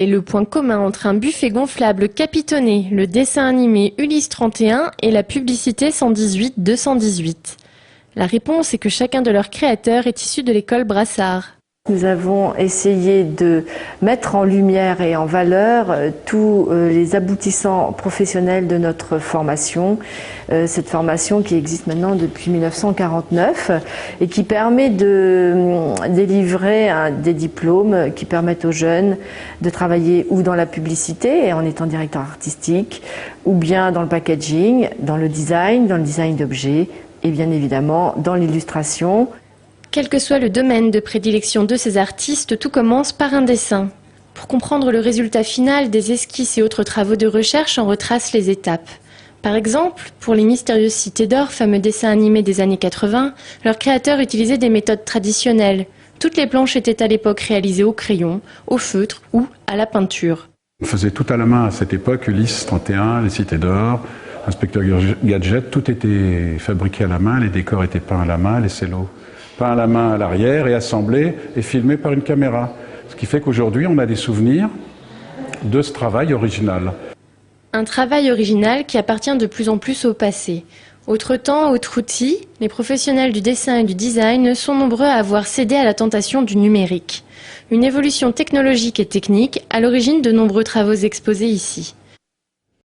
Et le point commun entre un buffet gonflable capitonné, le dessin animé Ulysse 31 et la publicité 118-218? La réponse est que chacun de leurs créateurs est issu de l'école Brassard. Nous avons essayé de mettre en lumière et en valeur tous les aboutissants professionnels de notre formation, cette formation qui existe maintenant depuis 1949 et qui permet de délivrer des diplômes qui permettent aux jeunes de travailler ou dans la publicité en étant directeur artistique, ou bien dans le packaging, dans le design d'objets et bien évidemment dans l'illustration. Quel que soit le domaine de prédilection de ces artistes, tout commence par un dessin. Pour comprendre le résultat final, des esquisses et autres travaux de recherche en retracent les étapes. Par exemple, pour les Mystérieuses Cités d'Or, fameux dessins animés des années 80, leurs créateurs utilisaient des méthodes traditionnelles. Toutes les planches étaient à l'époque réalisées au crayon, au feutre ou à la peinture. On faisait tout à la main à cette époque, Ulysse 31, les Cités d'Or, Inspecteur Gadget, tout était fabriqué à la main, les décors étaient peints à la main, les cellos peints à la main à l'arrière et assemblés et filmés par une caméra. Ce qui fait qu'aujourd'hui, on a des souvenirs de ce travail original. Un travail original qui appartient de plus en plus au passé. Autre temps, autre outil, les professionnels du dessin et du design sont nombreux à avoir cédé à la tentation du numérique. Une évolution technologique et technique à l'origine de nombreux travaux exposés ici.